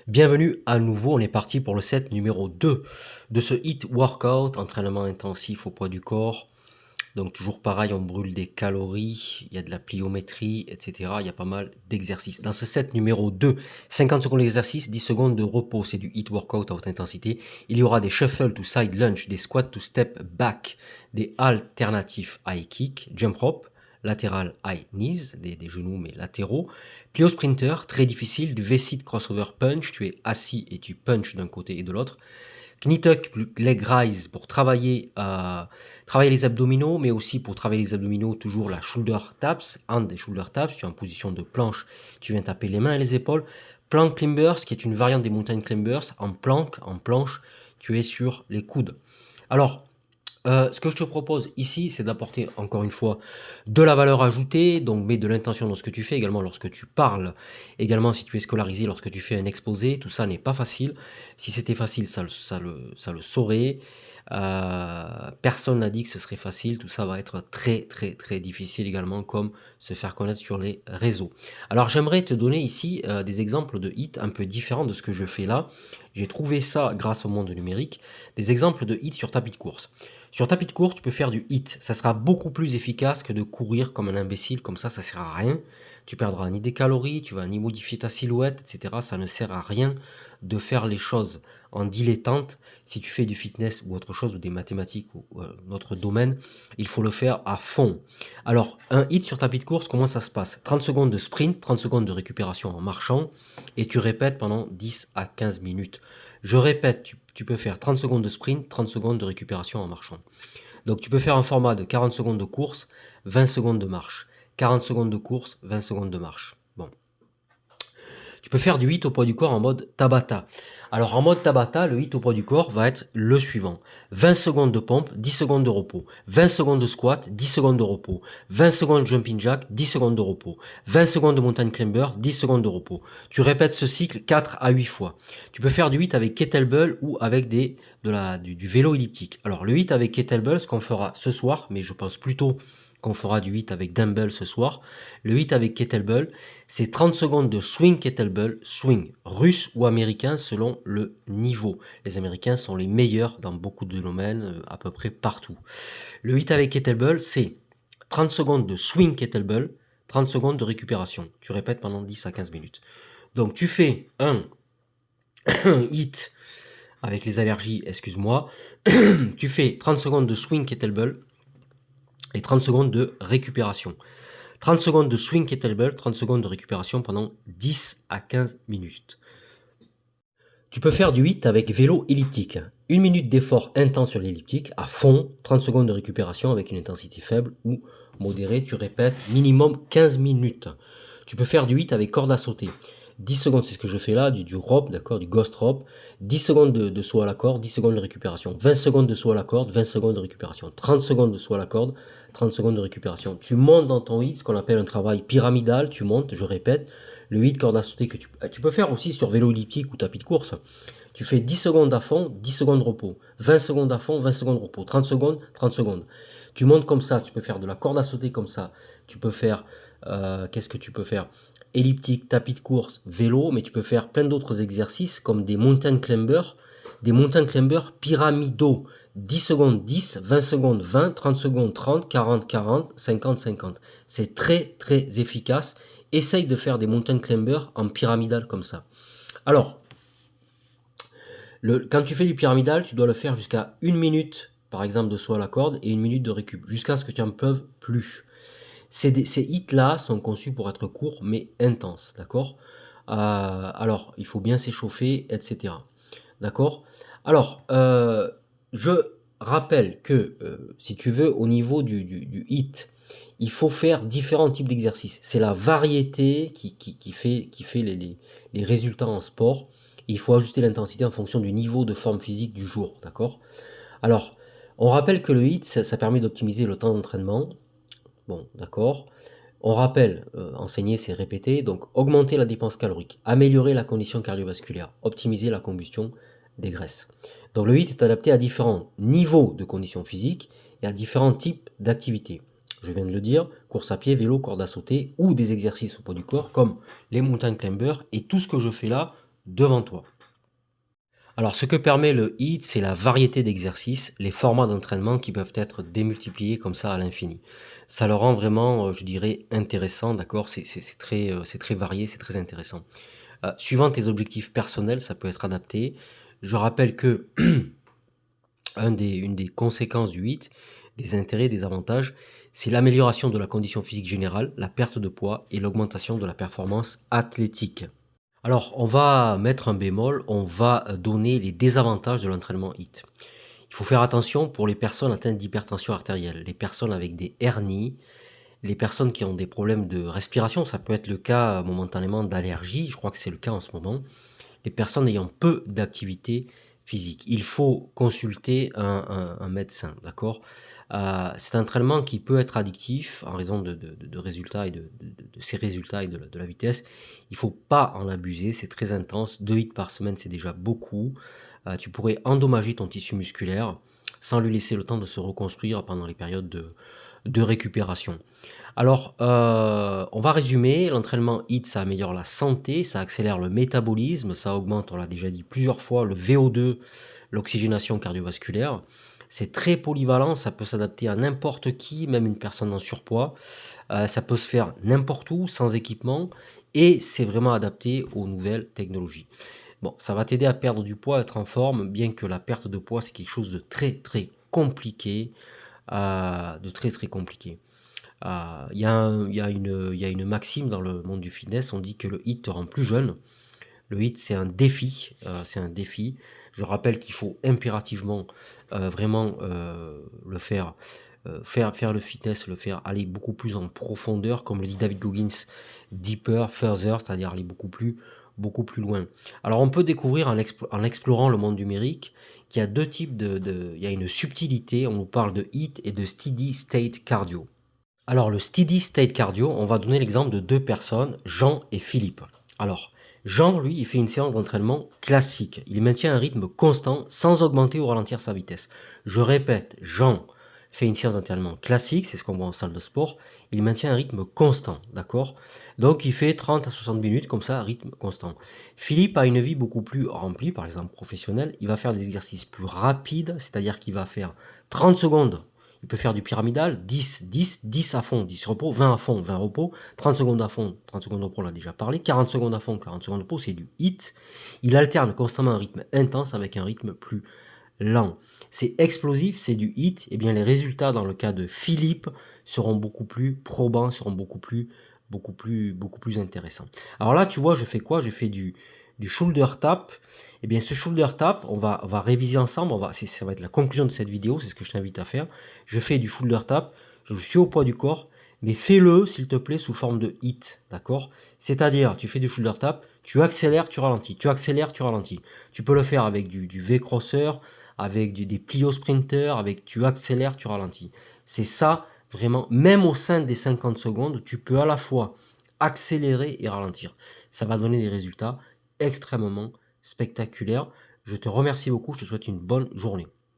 Bienvenue à nouveau, on est parti pour le set numéro 2 de ce HIIT workout, entraînement intensif au poids du corps. Donc toujours pareil, on brûle des calories, il y a de la pliométrie, etc. Il y a pas mal d'exercices. Dans ce set numéro 2, 50 secondes d'exercice, 10 secondes de repos, c'est du HIIT workout à haute intensité. Il y aura des shuffle to side lunge, des squat to step back, des alternatifs high kick, jump rope, latéral high knees, des genoux mais latéraux, plio sprinter, très difficile, du V-sit crossover punch, tu es assis et tu punches d'un côté et de l'autre, knee tuck, leg rise pour travailler les abdominaux, mais aussi pour travailler les abdominaux, toujours la shoulder taps, hand et shoulder taps, tu es en position de planche, tu viens taper les mains et les épaules, plank climbers, qui est une variante des mountain climbers, en planche, tu es sur les coudes. Alors, ce que je te propose ici, c'est d'apporter encore une fois de la valeur ajoutée, donc mets de l'intention dans ce que tu fais, également lorsque tu parles, également si tu es scolarisé, lorsque tu fais un exposé, tout ça n'est pas facile. Si c'était facile, ça le saurait. Personne n'a dit que ce serait facile, tout ça va être très très très difficile également, comme se faire connaître sur les réseaux. Alors j'aimerais te donner ici des exemples de hits un peu différents de ce que je fais là. J'ai trouvé ça grâce au monde numérique, des exemples de hits sur tapis de course. Sur tapis de course, tu peux faire du HIIT. Ça sera beaucoup plus efficace que de courir comme un imbécile. Comme ça sert à rien. Tu perdras ni des calories, tu vas ni modifier ta silhouette, etc. Ça ne sert à rien de faire les choses en dilettante. Si tu fais du fitness ou autre chose, ou des mathématiques ou notre domaine, il faut le faire à fond. Alors, un HIIT sur tapis de course, comment ça se passe? 30 secondes de sprint, 30 secondes de récupération en marchant, et tu répètes pendant 10 à 15 minutes. Je répète, tu peux faire 30 secondes de sprint, 30 secondes de récupération en marchant. Donc tu peux faire un format de 40 secondes de course, 20 secondes de marche. 40 secondes de course, 20 secondes de marche. Bon. Tu peux faire du HIIT au poids du corps en mode Tabata. Alors en mode Tabata, le HIIT au poids du corps va être le suivant. 20 secondes de pompe, 10 secondes de repos. 20 secondes de squat, 10 secondes de repos. 20 secondes de jumping jack, 10 secondes de repos. 20 secondes de mountain climber, 10 secondes de repos. Tu répètes ce cycle 4 à 8 fois. Tu peux faire du HIIT avec kettlebell ou avec du vélo elliptique. Alors le HIIT avec kettlebell, ce qu'on fera ce soir, mais je pense plutôt qu'on fera du HIIT avec dumbbell ce soir. Le HIIT avec kettlebell, c'est 30 secondes de swing kettlebell, swing russe ou américain selon le niveau. Les Américains sont les meilleurs dans beaucoup de domaines, à peu près partout. Le HIIT avec kettlebell, c'est 30 secondes de swing kettlebell, 30 secondes de récupération. Tu répètes pendant 10 à 15 minutes. Donc tu fais un HIIT avec les allergies, excuse-moi. Tu fais 30 secondes de swing kettlebell et 30 secondes de récupération. 30 secondes de swing kettlebell, 30 secondes de récupération pendant 10 à 15 minutes. Tu peux faire du HIIT avec vélo elliptique. 1 minute d'effort intense sur l'elliptique, à fond, 30 secondes de récupération avec une intensité faible ou modérée. Tu répètes minimum 15 minutes. Tu peux faire du HIIT avec corde à sauter. 10 secondes, c'est ce que je fais là, du rope, d'accord, du ghost rope. 10 secondes de saut à la corde, 10 secondes de récupération. 20 secondes de saut à la corde, 20 secondes de récupération. 30 secondes de saut à la corde, 30 secondes de récupération. Tu montes dans ton HIIT, ce qu'on appelle un travail pyramidal. Tu montes, je répète, le HIIT corde à sauter que tu peux faire aussi sur vélo elliptique ou tapis de course. Tu fais 10 secondes à fond, 10 secondes de repos. 20 secondes à fond, 20 secondes de repos. 30 secondes, 30 secondes. Tu montes comme ça, tu peux faire de la corde à sauter comme ça. Tu peux faire, qu'est-ce que tu peux faire? Elliptique, tapis de course, vélo, mais tu peux faire plein d'autres exercices comme des mountain climbers pyramidaux. 10 secondes 10, 20 secondes 20, 30 secondes 30, 40 40, 50 50. C'est très très efficace. Essaye de faire des mountain climbers en pyramidal comme ça. Alors, quand tu fais du pyramidal, tu dois le faire jusqu'à 1 minute, par exemple, de saut à la corde et 1 minute de récup, jusqu'à ce que tu en peux plus. Ces hits-là sont conçus pour être courts mais intenses, d'accord? Alors, il faut bien s'échauffer, etc. D'accord? Alors, je rappelle que si tu veux, au niveau du hit, il faut faire différents types d'exercices. C'est la variété qui fait les résultats en sport. Et il faut ajuster l'intensité en fonction du niveau de forme physique du jour, d'accord? Alors, on rappelle que le hit, ça permet d'optimiser le temps d'entraînement. Bon, d'accord. On rappelle, enseigner c'est répéter, donc augmenter la dépense calorique, améliorer la condition cardiovasculaire, optimiser la combustion des graisses. Donc le HIIT est adapté à différents niveaux de conditions physiques et à différents types d'activités. Je viens de le dire, course à pied, vélo, corde à sauter ou des exercices au poids du corps comme les mountain climbers et tout ce que je fais là, devant toi. Alors, ce que permet le HIIT, c'est la variété d'exercices, les formats d'entraînement qui peuvent être démultipliés comme ça à l'infini. Ça le rend vraiment, je dirais, intéressant, d'accord? C'est très varié, c'est très intéressant. Suivant tes objectifs personnels, ça peut être adapté. Je rappelle que une des conséquences du HIIT, des intérêts, des avantages, c'est l'amélioration de la condition physique générale, la perte de poids et l'augmentation de la performance athlétique. Alors, on va mettre un bémol, on va donner les désavantages de l'entraînement HIIT. Il faut faire attention pour les personnes atteintes d'hypertension artérielle, les personnes avec des hernies, les personnes qui ont des problèmes de respiration, ça peut être le cas momentanément d'allergie, je crois que c'est le cas en ce moment, les personnes ayant peu d'activité physique. Il faut consulter un médecin, d'accord? C'est un entraînement qui peut être addictif en raison de résultats et de ses résultats et de la vitesse. Il faut pas en abuser, c'est très intense. 2 hits par semaine, c'est déjà beaucoup. Tu pourrais endommager ton tissu musculaire sans lui laisser le temps de se reconstruire pendant les périodes de récupération. Alors, on va résumer. L'entraînement HIIT, ça améliore la santé, ça accélère le métabolisme, ça augmente, on l'a déjà dit plusieurs fois, le VO2, l'oxygénation cardiovasculaire. C'est très polyvalent, ça peut s'adapter à n'importe qui, même une personne en surpoids. Ça peut se faire n'importe où, sans équipement, et c'est vraiment adapté aux nouvelles technologies. Bon, ça va t'aider à perdre du poids, à être en forme, bien que la perte de poids, c'est quelque chose de très, très compliqué, de très, très compliqué. Il y a une maxime dans le monde du fitness, on dit que le HIIT te rend plus jeune. Le HIIT, c'est un défi, c'est un défi. Je rappelle qu'il faut impérativement, vraiment, le faire, faire le fitness, le faire aller beaucoup plus en profondeur, comme le dit David Goggins: «Deeper, further», c'est-à-dire aller beaucoup plus loin. Alors on peut découvrir en explorant le monde numérique qu'il y a 2 types il y a une subtilité, on nous parle de HIIT et de steady state cardio. Alors, le steady state cardio, on va donner l'exemple de 2 personnes, Jean et Philippe. Alors, Jean, lui, il fait une séance d'entraînement classique. Il maintient un rythme constant sans augmenter ou ralentir sa vitesse. Je répète, Jean fait une séance d'entraînement classique, c'est ce qu'on voit en salle de sport. Il maintient un rythme constant, d'accord? Donc, il fait 30 à 60 minutes comme ça, rythme constant. Philippe a une vie beaucoup plus remplie, par exemple professionnelle. Il va faire des exercices plus rapides, c'est-à-dire qu'il va faire 30 secondes. Il peut faire du pyramidal, 10, 10, 10 à fond, 10 repos, 20 à fond, 20 repos, 30 secondes à fond, 30 secondes de repos, on l'a déjà parlé, 40 secondes à fond, 40 secondes de repos, c'est du HIIT. Il alterne constamment un rythme intense avec un rythme plus lent. C'est explosif, c'est du HIIT, et bien les résultats dans le cas de Philippe seront beaucoup plus probants, seront beaucoup plus intéressants. Alors là, tu vois, je fais quoi? Je fais du shoulder tap. Et bien ce shoulder tap, on va réviser ensemble, ça va être la conclusion de cette vidéo, c'est ce que je t'invite à faire. Je fais du shoulder tap, je suis au poids du corps, mais fais-le, s'il te plaît, sous forme de HIIT, d'accord? C'est-à-dire, tu fais du shoulder tap, tu accélères, tu ralentis, tu accélères, tu ralentis. Tu peux le faire avec du V-crosser, avec des plio sprinters, avec tu accélères, tu ralentis. C'est ça, vraiment, même au sein des 50 secondes, tu peux à la fois accélérer et ralentir. Ça va donner des résultats extrêmement spectaculaires. Je te remercie beaucoup, je te souhaite une bonne journée.